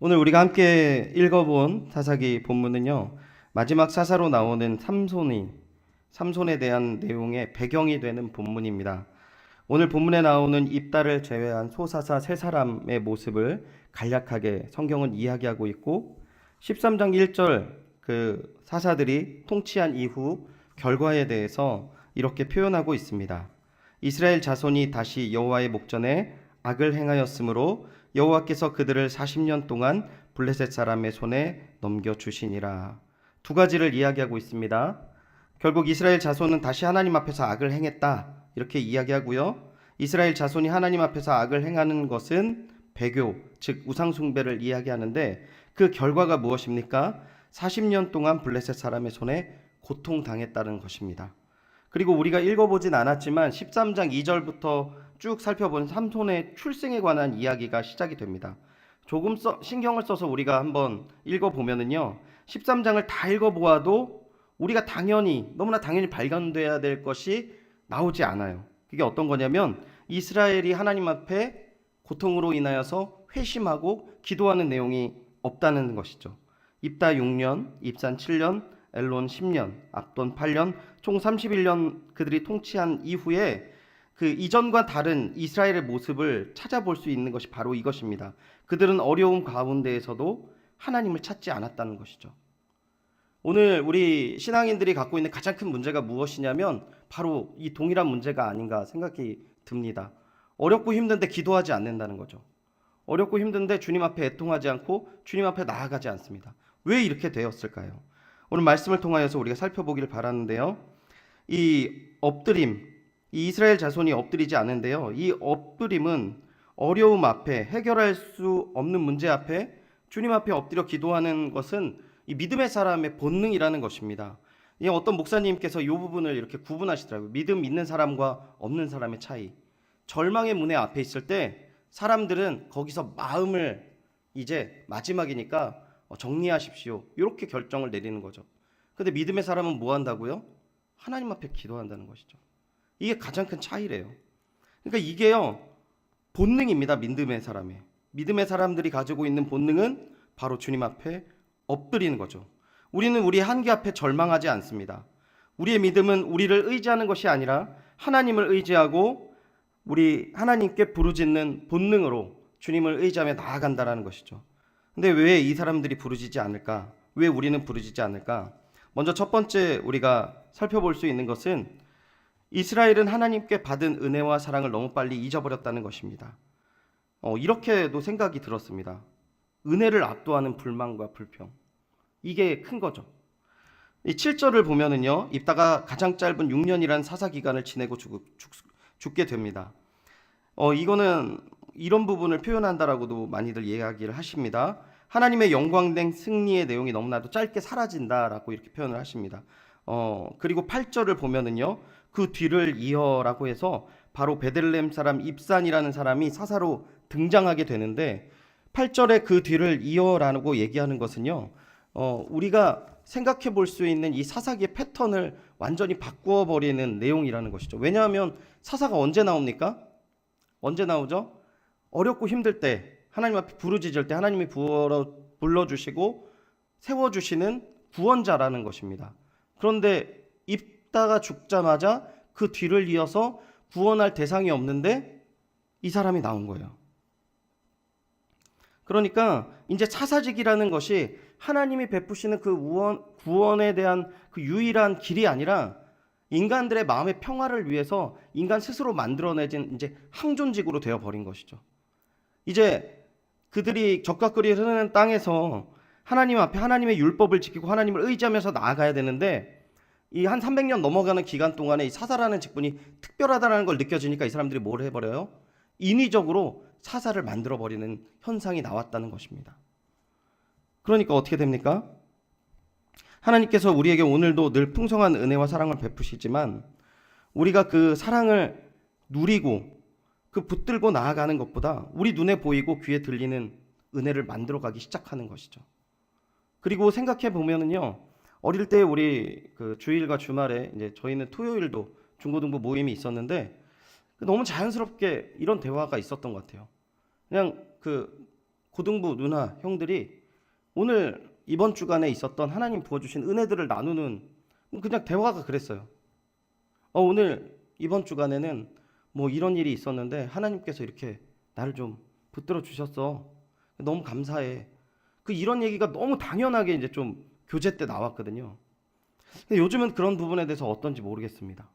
오늘 우리가 함께 읽어본 사사기 본문은요, 마지막 사사로 나오는 삼손에 대한 내용의 배경이 되는 본문입니다. 오늘 본문에 나오는 입다를 제외한 소사사 세 사람의 모습을 간략하게 성경은 이야기하고 있고, 13장 1절 그 사사들이 통치한 이후 결과에 대해서 이렇게 표현하고 있습니다. 이스라엘 자손이 다시 여호와의 목전에 악을 행하였으므로 여호와께서 그들을 40년 동안 블레셋 사람의 손에 넘겨주시니라. 두 가지를 이야기하고 있습니다. 결국 이스라엘 자손은 다시 하나님 앞에서 악을 행했다, 이렇게 이야기하고요. 이스라엘 자손이 하나님 앞에서 악을 행하는 것은 배교, 즉 우상숭배를 이야기하는데, 그 결과가 무엇입니까? 40년 동안 블레셋 사람의 손에 고통당했다는 것입니다. 그리고 우리가 읽어보진 않았지만 13장 2절부터 쭉 살펴본 삼손의 출생에 관한 이야기가 시작이 됩니다. 조금 신경을 써서 우리가 한번 읽어보면은요, 13장을 다 읽어보아도 우리가 너무나 당연히 발견돼야 될 것이 나오지 않아요. 그게 어떤 거냐면, 이스라엘이 하나님 앞에 고통으로 인하여서 회심하고 기도하는 내용이 없다는 것이죠. 입다 6년, 입산 7년, 엘론 10년, 압돈 8년, 총 31년 그들이 통치한 이후에 그 이전과 다른 이스라엘의 모습을 찾아볼 수 있는 것이 바로 이것입니다. 그들은 어려움 가운데에서도 하나님을 찾지 않았다는 것이죠. 오늘 우리 신앙인들이 갖고 있는 가장 큰 문제가 무엇이냐면 바로 이 동일한 문제가 아닌가 생각이 듭니다. 어렵고 힘든데 기도하지 않는다는 거죠. 어렵고 힘든데 주님 앞에 애통하지 않고 주님 앞에 나아가지 않습니다. 왜 이렇게 되었을까요? 오늘 말씀을 통하여서 우리가 살펴보기를 바라는데요. 이 엎드림, 이 이스라엘 자손이 엎드리지 않은데요. 이 엎드림은 어려움 앞에, 해결할 수 없는 문제 앞에 주님 앞에 엎드려 기도하는 것은 이 믿음의 사람의 본능이라는 것입니다. 이 어떤 목사님께서 이 부분을 이렇게 구분하시더라고요. 믿음 있는 사람과 없는 사람의 차이. 절망의 문에 앞에 있을 때 사람들은 거기서 마음을 이제 마지막이니까 정리하십시오, 이렇게 결정을 내리는 거죠. 근데 믿음의 사람은 뭐 한다고요? 하나님 앞에 기도한다는 것이죠. 이게 가장 큰 차이래요. 그러니까 이게요, 본능입니다. 믿음의 사람들이 가지고 있는 본능은 바로 주님 앞에 엎드리는 거죠. 우리는 우리 한계 앞에 절망하지 않습니다. 우리의 믿음은 우리를 의지하는 것이 아니라 하나님을 의지하고 우리 하나님께 부르짖는 본능으로 주님을 의지하며 나아간다는 것이죠. 근데 왜 이 사람들이 부르짖지 않을까? 왜 우리는 부르짖지 않을까? 먼저 첫 번째 우리가 살펴볼 수 있는 것은 이스라엘은 하나님께 받은 은혜와 사랑을 너무 빨리 잊어버렸다는 것입니다. 이렇게도 생각이 들었습니다. 은혜를 압도하는 불만과 불평. 이게 큰 거죠. 이 7절을 보면은요, 입다가 가장 짧은 6년이라는 사사 기간을 지내고 죽게 됩니다. 이거는 이런 부분을 표현한다라고도 많이들 이야기를 하십니다. 하나님의 영광된 승리의 내용이 너무나도 짧게 사라진다라고 이렇게 표현을 하십니다. 그리고 8절을 보면은요, 그 뒤를 이어라고 해서 바로 베들레헴 사람 입산이라는 사람이 사사로 등장하게 되는데, 8절에 그 뒤를 이어라고 얘기하는 것은요, 우리가 생각해 볼 수 있는 이 사사기의 패턴을 완전히 바꾸어 버리는 내용이라는 것이죠. 왜냐하면 사사가 언제 나옵니까? 언제 나오죠? 어렵고 힘들 때, 하나님 앞에 부르짖을 때 하나님이 불러주시고 세워주시는 구원자라는 것입니다. 그런데 입다가 죽자마자 그 뒤를 이어서 구원할 대상이 없는데 이 사람이 나온 거예요. 그러니까 이제 사사직이라는 것이 하나님이 베푸시는 그 구원에 대한 그 유일한 길이 아니라 인간들의 마음의 평화를 위해서 인간 스스로 만들어내진 이제 항존직으로 되어버린 것이죠. 이제 그들이 적과 꿀이 흐르는 땅에서 하나님 앞에 하나님의 율법을 지키고 하나님을 의지하면서 나아가야 되는데, 이 한 300년 넘어가는 기간 동안에 이 사사라는 직분이 특별하다는 걸 느껴지니까 이 사람들이 뭘 해버려요? 인위적으로 사사를 만들어버리는 현상이 나왔다는 것입니다. 그러니까 어떻게 됩니까? 하나님께서 우리에게 오늘도 늘 풍성한 은혜와 사랑을 베푸시지만 우리가 그 사랑을 누리고 그 붙들고 나아가는 것보다 우리 눈에 보이고 귀에 들리는 은혜를 만들어가기 시작하는 것이죠. 그리고 생각해 보면은요, 어릴 때 우리 그 주일과 주말에 이제 저희는 토요일도 중고등부 모임이 있었는데 너무 자연스럽게 이런 대화가 있었던 것 같아요. 그냥 그 고등부 누나 형들이 오늘 이번 주간에 있었던 하나님 부어주신 은혜들을 나누는 그냥 대화가 그랬어요. 오늘 이번 주간에는 뭐 이런 일이 있었는데 하나님께서 이렇게 나를 좀 붙들어 주셨어. 너무 감사해. 이런 얘기가 너무 당연하게 이제 좀 교제 때 나왔거든요. 근데 요즘은 그런 부분에 대해서 어떤지 모르겠습니다.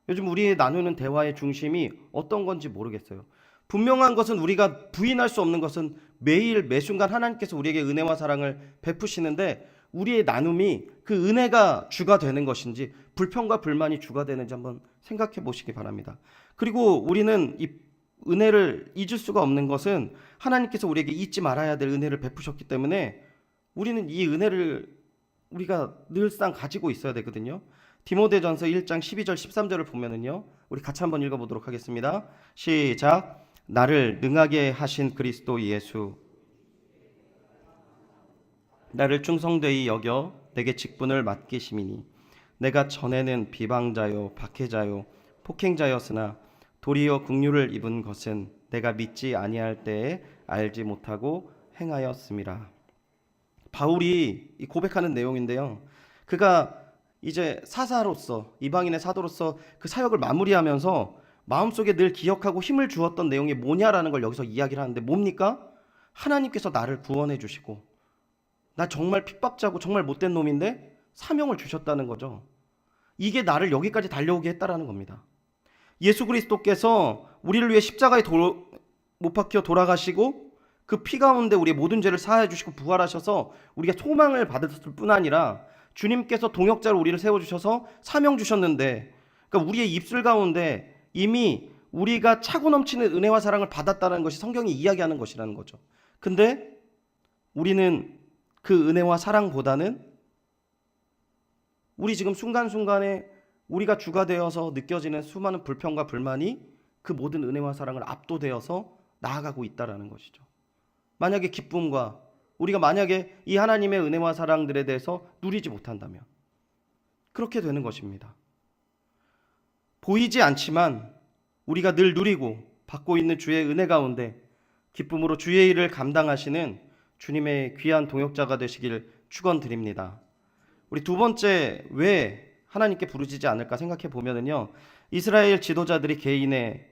요즘 우리 나누는 대화의 중심이 어떤 건지 모르겠어요. 분명한 것은, 우리가 부인할 수 없는 것은 매일 매순간 하나님께서 우리에게 은혜와 사랑을 베푸시는데 우리의 나눔이 그 은혜가 주가 되는 것인지 불평과 불만이 주가 되는지 한번 생각해 보시기 바랍니다. 그리고 우리는 이 은혜를 잊을 수가 없는 것은 하나님께서 우리에게 잊지 말아야 될 은혜를 베푸셨기 때문에 우리는 이 은혜를 우리가 늘상 가지고 있어야 되거든요. 디모데전서 1장 12절 13절을 보면은요, 우리 같이 한번 읽어보도록 하겠습니다. 시작. 나를 능하게 하신 그리스도 예수, 나를 충성되이 여겨 내게 직분을 맡기심이니 내가 전에는 비방자요 박해자요 폭행자였으나 도리어 긍휼을 입은 것은 내가 믿지 아니할 때에 알지 못하고 행하였음이라. 바울이 고백하는 내용인데요, 그가 이제 사사로서, 이방인의 사도로서 그 사역을 마무리하면서 마음속에 늘 기억하고 힘을 주었던 내용이 뭐냐라는 걸 여기서 이야기를 하는데, 뭡니까? 하나님께서 나를 구원해 주시고 나 정말 핍박자고 정말 못된 놈인데 사명을 주셨다는 거죠. 이게 나를 여기까지 달려오게 했다라는 겁니다. 예수 그리스도께서 우리를 위해 십자가에 못 박혀 돌아가시고 그 피 가운데 우리의 모든 죄를 사하여 주시고 부활하셔서 우리가 소망을 받았을 뿐 아니라 주님께서 동역자로 우리를 세워주셔서 사명 주셨는데, 그러니까 우리의 입술 가운데 이미 우리가 차고 넘치는 은혜와 사랑을 받았다는 것이 성경이 이야기하는 것이라는 거죠. 근데 우리는 그 은혜와 사랑보다는 우리 지금 순간순간에 우리가 주가 되어서 느껴지는 수많은 불평과 불만이 그 모든 은혜와 사랑을 압도되어서 나아가고 있다는 것이죠. 만약에 기쁨과 우리가 만약에 이 하나님의 은혜와 사랑들에 대해서 누리지 못한다면 그렇게 되는 것입니다. 보이지 않지만 우리가 늘 누리고 받고 있는 주의 은혜 가운데 기쁨으로 주의 일을 감당하시는 주님의 귀한 동역자가 되시길 축원드립니다. 우리 두 번째, 왜 하나님께 부르짖지 않을까 생각해 보면은요, 이스라엘 지도자들이 개인의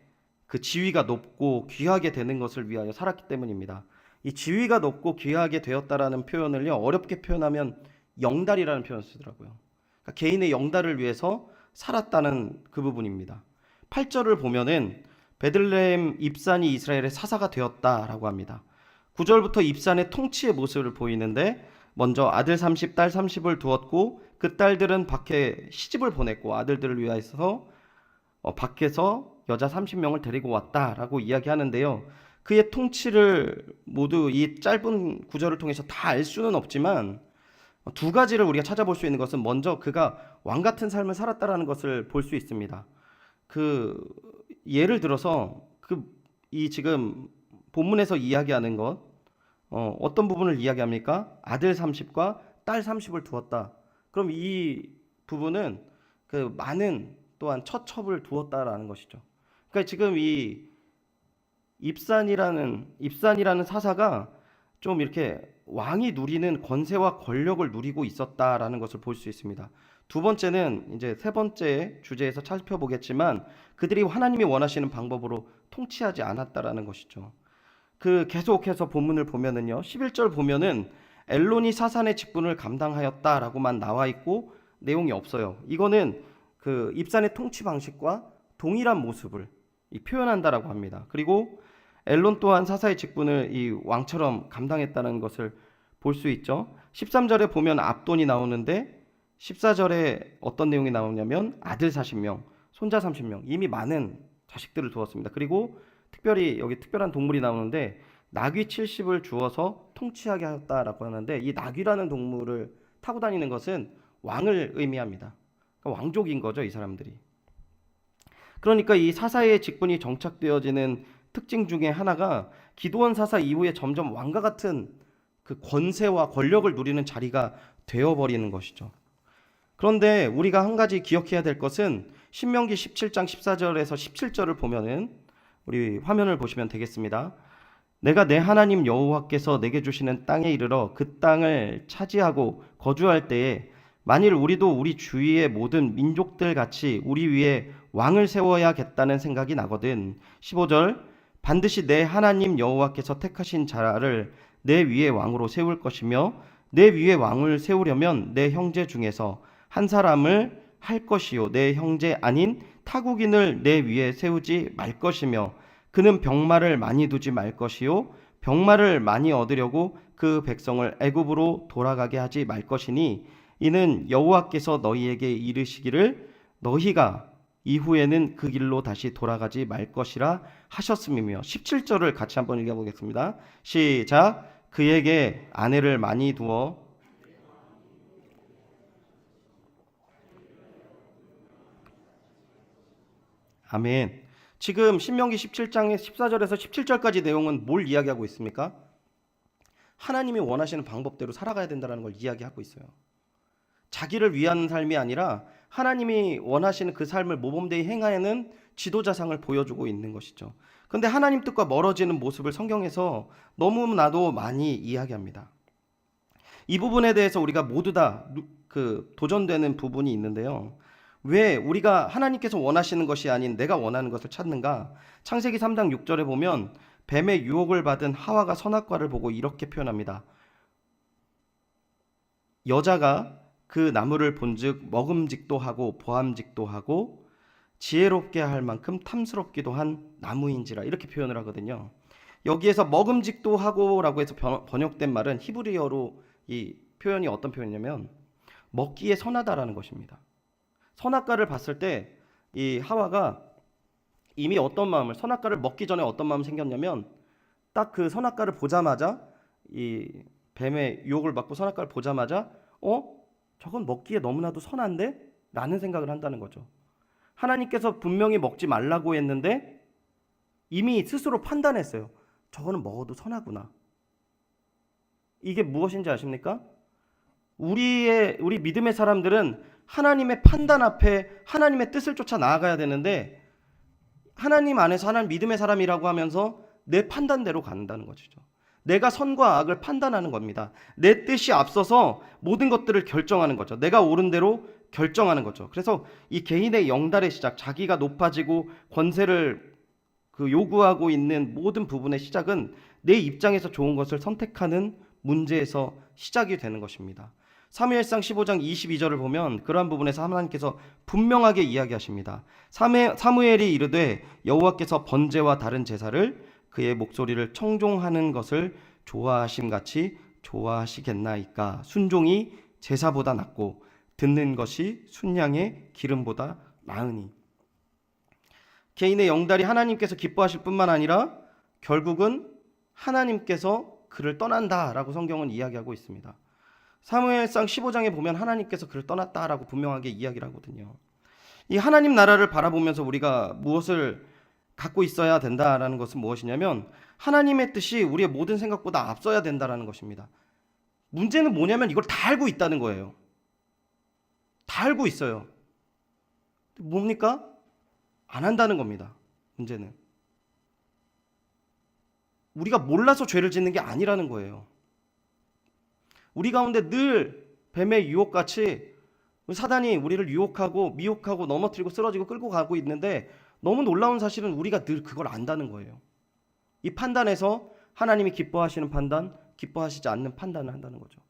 그 지위가 높고 귀하게 되는 것을 위하여 살았기 때문입니다. 이 지위가 높고 귀하게 되었다라는 표현을요, 어렵게 표현하면 영달이라는 표현을 쓰더라고요. 그러니까 개인의 영달을 위해서 살았다는 그 부분입니다. 8절을 보면은 베들레헴 입산이 이스라엘의 사사가 되었다라고 합니다. 9절부터 입산의 통치의 모습을 보이는데, 먼저 아들 30, 딸 30을 두었고 그 딸들은 밖에 시집을 보냈고 아들들을 위하여서 밖에서 여자 30명을 데리고 왔다라고 이야기하는데요. 그의 통치를 모두 이 짧은 구절을 통해서 다 알 수는 없지만 두 가지를 우리가 찾아볼 수 있는 것은, 먼저 그가 왕 같은 삶을 살았다라는 것을 볼 수 있습니다. 예를 들어서 이 지금 본문에서 이야기하는 것, 어떤 부분을 이야기합니까? 아들 30과 딸 30을 두었다. 그럼 이 부분은 그 많은 또한 처첩을 두었다라는 것이죠. 그러니까 지금 이 입산이라는 사사가 좀 이렇게 왕이 누리는 권세와 권력을 누리고 있었다라는 것을 볼 수 있습니다. 두 번째는 이제 세 번째 주제에서 살펴보겠지만, 그들이 하나님이 원하시는 방법으로 통치하지 않았다라는 것이죠. 계속해서 본문을 보면은요, 11절 보면은 엘론이 사산의 직분을 감당하였다라고만 나와 있고 내용이 없어요. 이거는 그 입산의 통치 방식과 동일한 모습을 표현한다라고 합니다. 그리고 엘론 또한 사사의 직분을 이 왕처럼 감당했다는 것을 볼 수 있죠. 13절에 보면 압돈이 나오는데 14절에 어떤 내용이 나오냐면 아들 40명, 손자 30명, 이미 많은 자식들을 두었습니다. 그리고 특별히 여기 특별한 동물이 나오는데 나귀 70을 주어서 통치하게 하였다라고 하는데, 이 나귀라는 동물을 타고 다니는 것은 왕을 의미합니다. 그러니까 왕족인 거죠, 이 사람들이. 그러니까 이 사사의 직분이 정착되어지는 특징 중에 하나가 기드온 사사 이후에 점점 왕과 같은 그 권세와 권력을 누리는 자리가 되어버리는 것이죠. 그런데 우리가 한 가지 기억해야 될 것은 신명기 17장 14절에서 17절을 보면은, 우리 화면을 보시면 되겠습니다. 내가 내 하나님 여호와께서 내게 주시는 땅에 이르러 그 땅을 차지하고 거주할 때에 만일 우리도 우리 주위의 모든 민족들 같이 우리 위에 왕을 세워야겠다는 생각이 나거든. 15절 반드시 내 하나님 여호와께서 택하신 자를 내 위에 왕으로 세울 것이며 내 위에 왕을 세우려면 내 형제 중에서 한 사람을 할 것이요 내 형제 아닌 타국인을 내 위에 세우지 말 것이며 그는 병마를 많이 두지 말 것이요 병마를 많이 얻으려고 그 백성을 애굽으로 돌아가게 하지 말 것이니 이는 여호와께서 너희에게 이르시기를 너희가 이후에는 그 길로 다시 돌아가지 말 것이라 하셨음이며 17절을 같이 한번 읽어보겠습니다. 시작. 그에게 아내를 많이 두어 아멘. 지금 신명기 17장의 14절에서 17절까지 내용은 뭘 이야기하고 있습니까? 하나님이 원하시는 방법대로 살아가야 된다는 걸 이야기하고 있어요. 자기를 위한 삶이 아니라 하나님이 원하시는 그 삶을 모범되이 행하는 지도자상을 보여주고 있는 것이죠. 그런데 하나님 뜻과 멀어지는 모습을 성경에서 너무나도 많이 이야기합니다. 이 부분에 대해서 우리가 모두 다 도전되는 부분이 있는데요. 왜 우리가 하나님께서 원하시는 것이 아닌 내가 원하는 것을 찾는가? 창세기 3장 6절에 보면 뱀의 유혹을 받은 하와가 선악과를 보고 이렇게 표현합니다. 여자가 그 나무를 본즉 먹음직도 하고 보암직도 하고 지혜롭게 할 만큼 탐스럽기도 한 나무인지라 이렇게 표현을 하거든요. 여기에서 먹음직도 하고라고 해서 번역된 말은 히브리어로 이 표현이 어떤 표현이냐면 먹기에 선하다라는 것입니다. 선악과를 봤을 때 이 하와가 이미 어떤 마음을 선악과를 먹기 전에 어떤 마음이 생겼냐면 딱 그 선악과를 보자마자 이 뱀의 유혹을 받고 선악과를 보자마자 저건 먹기에 너무나도 선한데? 라는 생각을 한다는 거죠. 하나님께서 분명히 먹지 말라고 했는데 이미 스스로 판단했어요. 저거는 먹어도 선하구나. 이게 무엇인지 아십니까? 우리 믿음의 사람들은 하나님의 판단 앞에 하나님의 뜻을 쫓아 나아가야 되는데 하나님 안에서 하나님 믿음의 사람이라고 하면서 내 판단대로 간다는 것이죠. 내가 선과 악을 판단하는 겁니다. 내 뜻이 앞서서 모든 것들을 결정하는 거죠. 내가 옳은 대로 결정하는 거죠. 그래서 이 개인의 영달의 시작, 자기가 높아지고 권세를 요구하고 있는 모든 부분의 시작은 내 입장에서 좋은 것을 선택하는 문제에서 시작이 되는 것입니다. 사무엘상 15장 22절을 보면 그러한 부분에서 하나님께서 분명하게 이야기하십니다. 사무엘이 이르되 여호와께서 번제와 다른 제사를 그의 목소리를 청종하는 것을 좋아하심같이 좋아하시겠나이까. 순종이 제사보다 낫고 듣는 것이 순양의 기름보다 나으니. 개인의 영달이 하나님께서 기뻐하실 뿐만 아니라 결국은 하나님께서 그를 떠난다라고 성경은 이야기하고 있습니다. 사무엘상 15장에 보면 하나님께서 그를 떠났다라고 분명하게 이야기를 하거든요. 이 하나님 나라를 바라보면서 우리가 무엇을 갖고 있어야 된다라는 것은 무엇이냐면 하나님의 뜻이 우리의 모든 생각보다 앞서야 된다라는 것입니다. 문제는 뭐냐면 이걸 다 알고 있다는 거예요. 다 알고 있어요. 뭡니까? 안 한다는 겁니다. 문제는 우리가 몰라서 죄를 짓는 게 아니라는 거예요. 우리 가운데 늘 뱀의 유혹같이 사단이 우리를 유혹하고 미혹하고 넘어뜨리고 쓰러지고 끌고 가고 있는데 너무 놀라운 사실은 우리가 늘 그걸 안다는 거예요. 이 판단에서 하나님이 기뻐하시는 판단, 기뻐하시지 않는 판단을 한다는 거죠.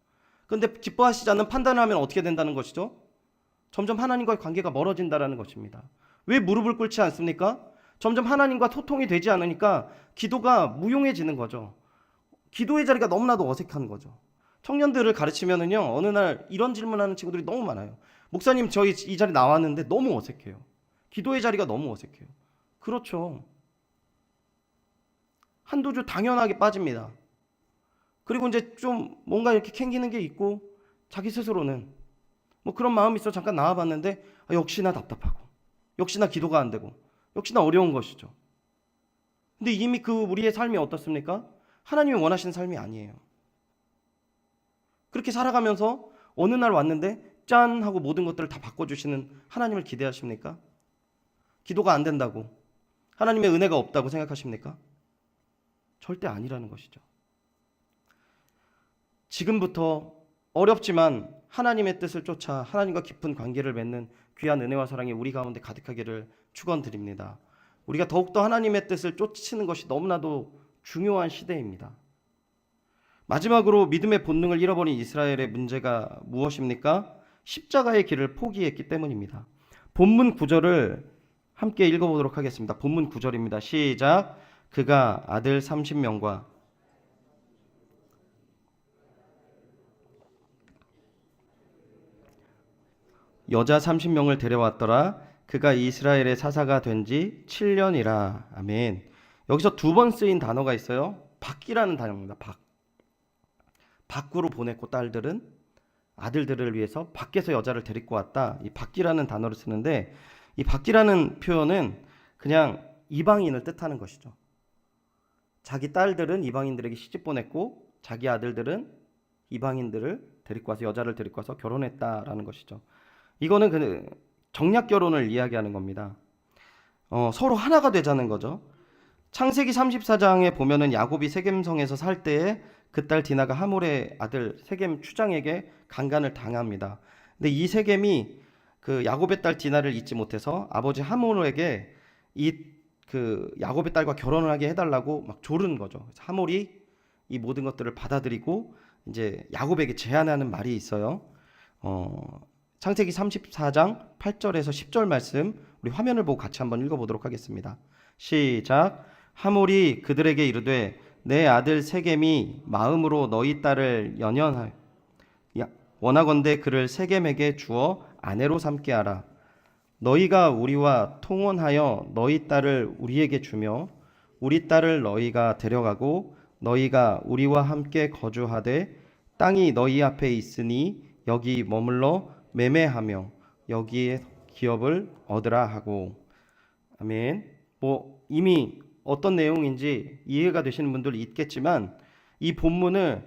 그런데 기뻐하시지 않는 판단을 하면 어떻게 된다는 것이죠? 점점 하나님과의 관계가 멀어진다는 것입니다. 왜 무릎을 꿇지 않습니까? 점점 하나님과 소통이 되지 않으니까 기도가 무용해지는 거죠. 기도의 자리가 너무나도 어색한 거죠. 청년들을 가르치면은요, 어느 날 이런 질문하는 친구들이 너무 많아요. 목사님, 저희 이 자리 나왔는데 너무 어색해요. 기도의 자리가 너무 어색해요. 그렇죠. 한두 주 당연하게 빠집니다. 그리고 이제 좀 뭔가 이렇게 캥기는 게 있고 자기 스스로는 뭐 그런 마음이 있어 잠깐 나와봤는데 역시나 답답하고 역시나 기도가 안 되고 역시나 어려운 것이죠. 근데 이미 우리의 삶이 어떻습니까? 하나님이 원하시는 삶이 아니에요. 그렇게 살아가면서 어느 날 왔는데 짠 하고 모든 것들을 다 바꿔주시는 하나님을 기대하십니까? 기도가 안 된다고 하나님의 은혜가 없다고 생각하십니까? 절대 아니라는 것이죠. 지금부터 어렵지만 하나님의 뜻을 쫓아 하나님과 깊은 관계를 맺는 귀한 은혜와 사랑이 우리 가운데 가득하기를 축원드립니다. 우리가 더욱더 하나님의 뜻을 쫓는 것이 너무나도 중요한 시대입니다. 마지막으로 믿음의 본능을 잃어버린 이스라엘의 문제가 무엇입니까? 십자가의 길을 포기했기 때문입니다. 본문 9절을 함께 읽어보도록 하겠습니다. 본문 9절입니다. 시작. 그가 아들 30명과 여자 30명을 데려왔더라. 그가 이스라엘의 사사가 된 지 7년이라. 아멘. 여기서 두 번 쓰인 단어가 있어요. 밖이라는 단어입니다. 밖으로 보냈고 딸들은 아들들을 위해서 밖에서 여자를 데리고 왔다. 이 밖이라는 단어를 쓰는데 이 밖이라는 표현은 그냥 이방인을 뜻하는 것이죠. 자기 딸들은 이방인들에게 시집 보냈고 자기 아들들은 이방인들을 데리고 와서 여자를 데리고 와서 결혼했다라는 것이죠. 이거는 그 정략 결혼을 이야기하는 겁니다. 서로 하나가 되자는 거죠. 창세기 34장에 보면은 야곱이 세겜성에서 살 때에 그 딸 디나가 하몰의 아들 세겜 추장에게 강간을 당합니다. 근데 이 세겜이 그 야곱의 딸 디나를 잊지 못해서 아버지 하몰에게 그 야곱의 딸과 결혼을 하게 해달라고 막 조른 거죠. 그래서 하몰이 이 모든 것들을 받아들이고 이제 야곱에게 제안하는 말이 있어요. 창세기 34장 8절에서 10절 말씀 우리 화면을 보고 같이 한번 읽어보도록 하겠습니다. 시작. 하몰이 그들에게 이르되 내 아들 세겜이 마음으로 너희 딸을 연연하여 원하건대 그를 세겜에게 주어 아내로 삼게 하라. 너희가 우리와 통혼하여 너희 딸을 우리에게 주며 우리 딸을 너희가 데려가고 너희가 우리와 함께 거주하되 땅이 너희 앞에 있으니 여기 머물러 매매하며 여기에 기업을 얻으라 하고. 아멘. 이미 어떤 내용인지 이해가 되시는 분들이 있겠지만 이 본문을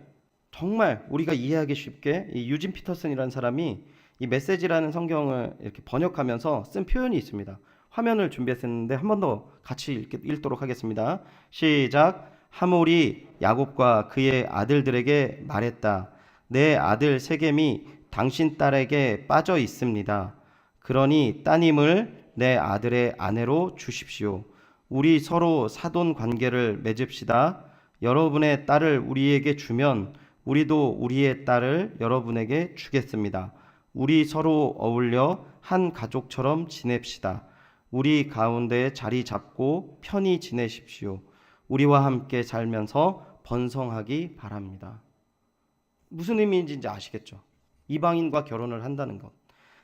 정말 우리가 이해하기 쉽게 이 유진 피터슨이라는 사람이 이 메시지라는 성경을 이렇게 번역하면서 쓴 표현이 있습니다. 화면을 준비했었는데 한 번 더 같이 읽도록 하겠습니다. 시작. 하몰이 야곱과 그의 아들들에게 말했다. 내 아들 세겜이 당신 딸에게 빠져 있습니다. 그러니 따님을 내 아들의 아내로 주십시오. 우리 서로 사돈 관계를 맺읍시다. 여러분의 딸을 우리에게 주면 우리도 우리의 딸을 여러분에게 주겠습니다. 우리 서로 어울려 한 가족처럼 지냅시다. 우리 가운데 자리 잡고 편히 지내십시오. 우리와 함께 살면서 번성하기 바랍니다. 무슨 의미인지 이제 아시겠죠? 이방인과 결혼을 한다는 것.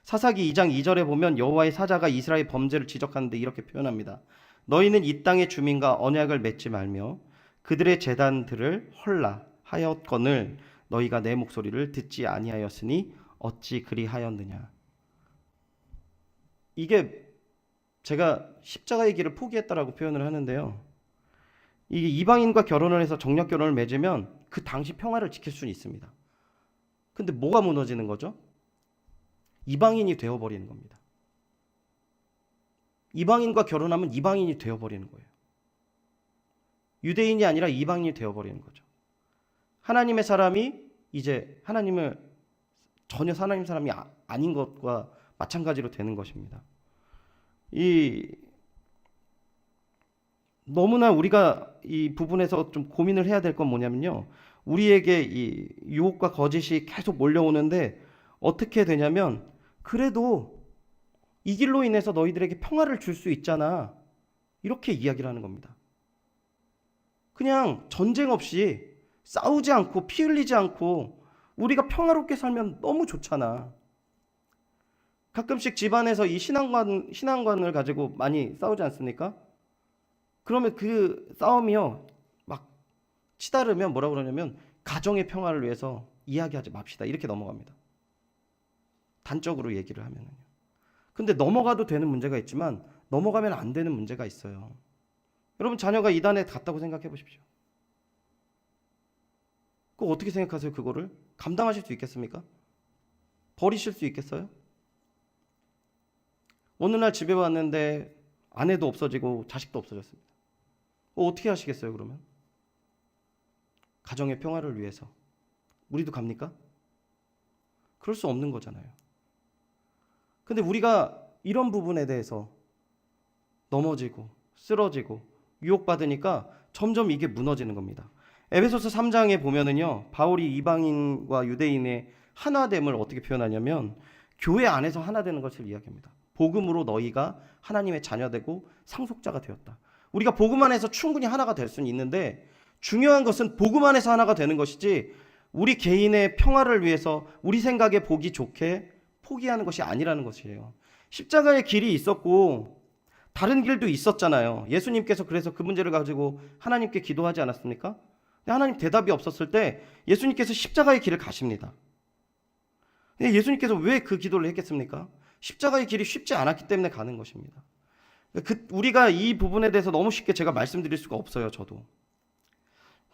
사사기 2장 2절에 보면 여호와의 사자가 이스라엘 범죄를 지적하는데 이렇게 표현합니다. 너희는 이 땅의 주민과 언약을 맺지 말며 그들의 제단들을 헐라하였거늘 너희가 내 목소리를 듣지 아니하였으니 어찌 그리하였느냐. 이게 제가 십자가의 길을 포기했다라고 표현을 하는데요. 이게 이방인과 결혼을 해서 정략 결혼을 맺으면 그 당시 평화를 지킬 수는 있습니다. 근데 뭐가 무너지는 거죠? 이방인이 되어버리는 겁니다. 이방인과 결혼하면 이방인이 되어버리는 거예요. 유대인이 아니라 이방인이 되어버리는 거죠. 하나님의 사람이 이제 하나님을 전혀 하나님 사람이 아닌 것과 마찬가지로 되는 것입니다. 너무나 우리가 이 부분에서 좀 고민을 해야 될 건 뭐냐면요. 우리에게 이 유혹과 거짓이 계속 몰려오는데 어떻게 되냐면 그래도 이 길로 인해서 너희들에게 평화를 줄 수 있잖아. 이렇게 이야기를 하는 겁니다. 그냥 전쟁 없이 싸우지 않고 피 흘리지 않고 우리가 평화롭게 살면 너무 좋잖아. 가끔씩 집안에서 이 신앙관을 가지고 많이 싸우지 않습니까? 그러면 그 싸움이요 막 치다르면 뭐라 그러냐면 가정의 평화를 위해서 이야기하지 맙시다 이렇게 넘어갑니다. 단적으로 얘기를 하면은요. 근데 넘어가도 되는 문제가 있지만 넘어가면 안 되는 문제가 있어요. 여러분 자녀가 이단에 갔다고 생각해 보십시오. 그거 어떻게 생각하세요? 그거를 감당하실 수 있겠습니까? 버리실 수 있겠어요? 어느 날 집에 왔는데 아내도 없어지고 자식도 없어졌습니다. 어떻게 하시겠어요 그러면? 가정의 평화를 위해서 우리도 갑니까? 그럴 수 없는 거잖아요. 근데 우리가 이런 부분에 대해서 넘어지고 쓰러지고 유혹받으니까 점점 이게 무너지는 겁니다. 에베소서 3장에 보면은요, 바울이 이방인과 유대인의 하나됨을 어떻게 표현하냐면 교회 안에서 하나되는 것을 이야기합니다. 복음으로 너희가 하나님의 자녀되고 상속자가 되었다. 우리가 복음 안에서 충분히 하나가 될 수는 있는데 중요한 것은 복음 안에서 하나가 되는 것이지 우리 개인의 평화를 위해서 우리 생각에 보기 좋게 포기하는 것이 아니라는 것이에요. 십자가의 길이 있었고 다른 길도 있었잖아요. 예수님께서 그래서 그 문제를 가지고 하나님께 기도하지 않았습니까? 근데 하나님 대답이 없었을 때 예수님께서 십자가의 길을 가십니다. 근데 예수님께서 왜 그 기도를 했겠습니까? 십자가의 길이 쉽지 않았기 때문에 가는 것입니다. 우리가 이 부분에 대해서 너무 쉽게 제가 말씀드릴 수가 없어요. 저도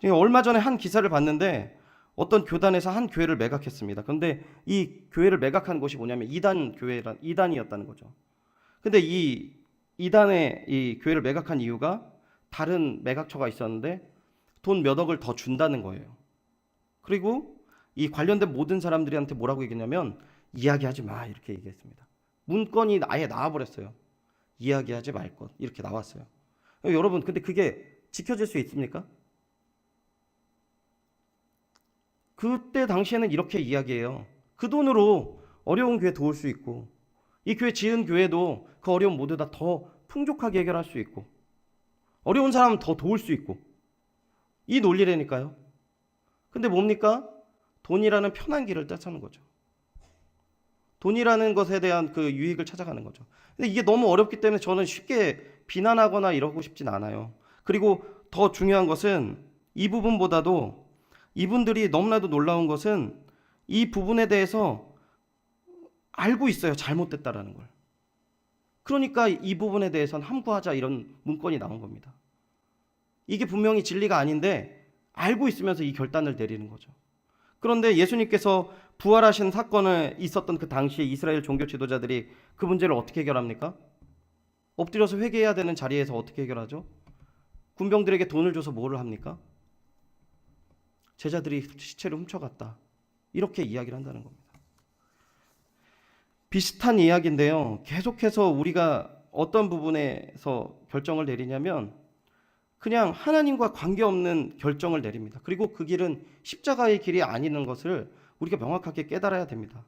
얼마 전에 한 기사를 봤는데 어떤 교단에서 한 교회를 매각했습니다. 그런데 이 교회를 매각한 곳이 뭐냐면 이단이었다는 거죠. 근데 이 이단의 이 교회를 매각한 이유가 다른 매각처가 있었는데 돈 몇 억을 더 준다는 거예요. 그리고 이 관련된 모든 사람들한테 뭐라고 얘기했냐면 이야기하지 마 이렇게 얘기했습니다. 문건이 아예 나와버렸어요. 이야기하지 말 것 이렇게 나왔어요. 여러분 근데 그게 지켜질 수 있습니까? 그때 당시에는 이렇게 이야기해요. 그 돈으로 어려운 교회 도울 수 있고 이 교회 지은 교회도 그 어려움 모두 다 더 풍족하게 해결할 수 있고 어려운 사람은 더 도울 수 있고 이 논리라니까요. 근데 뭡니까? 돈이라는 편한 길을 쫓아가는 거죠. 돈이라는 것에 대한 그 유익을 찾아가는 거죠. 근데 이게 너무 어렵기 때문에 저는 쉽게 비난하거나 이러고 싶진 않아요. 그리고 더 중요한 것은 이 부분보다도 이분들이 너무나도 놀라운 것은 이 부분에 대해서 알고 있어요. 잘못됐다라는 걸. 그러니까 이 부분에 대해서는 함구하자 이런 문건이 나온 겁니다. 이게 분명히 진리가 아닌데 알고 있으면서 이 결단을 내리는 거죠. 그런데 예수님께서 부활하신 사건을 있었던 그 당시에 이스라엘 종교 지도자들이 그 문제를 어떻게 해결합니까? 엎드려서 회개해야 되는 자리에서 어떻게 해결하죠? 군병들에게 돈을 줘서 뭐를 합니까? 제자들이 시체를 훔쳐갔다. 이렇게 이야기를 한다는 겁니다. 비슷한 이야기인데요. 계속해서 우리가 어떤 부분에서 결정을 내리냐면 그냥 하나님과 관계없는 결정을 내립니다. 그리고 그 길은 십자가의 길이 아니는 것을 우리가 명확하게 깨달아야 됩니다.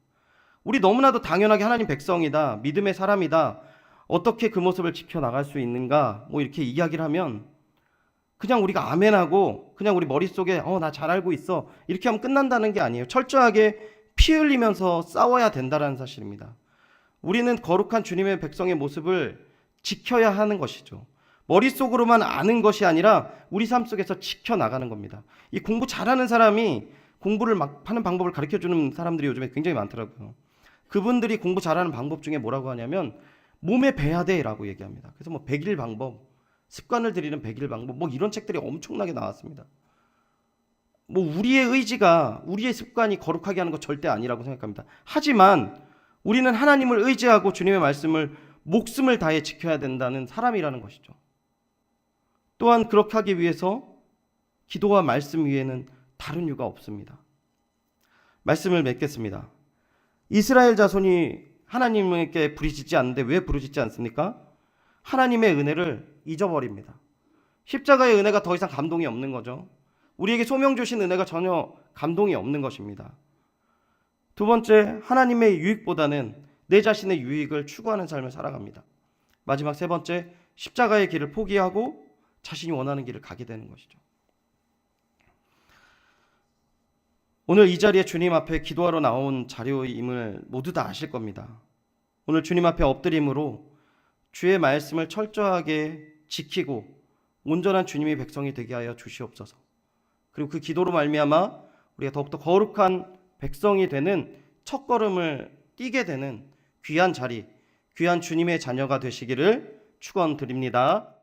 우리 너무나도 당연하게 하나님 백성이다, 믿음의 사람이다, 어떻게 그 모습을 지켜나갈 수 있는가 뭐 이렇게 이야기를 하면 그냥 우리가 아멘하고 그냥 우리 머릿속에 나 잘 알고 있어 이렇게 하면 끝난다는 게 아니에요. 철저하게 피 흘리면서 싸워야 된다는 사실입니다. 우리는 거룩한 주님의 백성의 모습을 지켜야 하는 것이죠. 머릿속으로만 아는 것이 아니라 우리 삶 속에서 지켜나가는 겁니다. 이 공부 잘하는 사람이 공부를 막 하는 방법을 가르쳐주는 사람들이 요즘에 굉장히 많더라고요. 그분들이 공부 잘하는 방법 중에 뭐라고 하냐면 몸에 배야 돼라고 얘기합니다. 그래서 뭐 100일 방법, 습관을 들이는 100일 방법 뭐 이런 책들이 엄청나게 나왔습니다. 뭐 우리의 의지가 우리의 습관이 거룩하게 하는 거 절대 아니라고 생각합니다. 하지만 우리는 하나님을 의지하고 주님의 말씀을 목숨을 다해 지켜야 된다는 사람이라는 것이죠. 또한 그렇게 하기 위해서 기도와 말씀 위에는 다른 이유가 없습니다. 말씀을 맺겠습니다. 이스라엘 자손이 하나님께 부르짖지 않는데 왜 부르짖지 않습니까? 하나님의 은혜를 잊어버립니다. 십자가의 은혜가 더 이상 감동이 없는 거죠. 우리에게 소명 주신 은혜가 전혀 감동이 없는 것입니다. 두 번째, 하나님의 유익보다는 내 자신의 유익을 추구하는 삶을 살아갑니다. 마지막 세 번째, 십자가의 길을 포기하고 자신이 원하는 길을 가게 되는 것이죠. 오늘 이 자리에 주님 앞에 기도하러 나온 자료임을 모두 다 아실 겁니다. 오늘 주님 앞에 엎드림으로 주의 말씀을 철저하게 지키고 온전한 주님의 백성이 되게 하여 주시옵소서. 그리고 그 기도로 말미암아 우리가 더욱더 거룩한 백성이 되는 첫걸음을 띄게 되는 귀한 자리, 귀한 주님의 자녀가 되시기를 축원드립니다.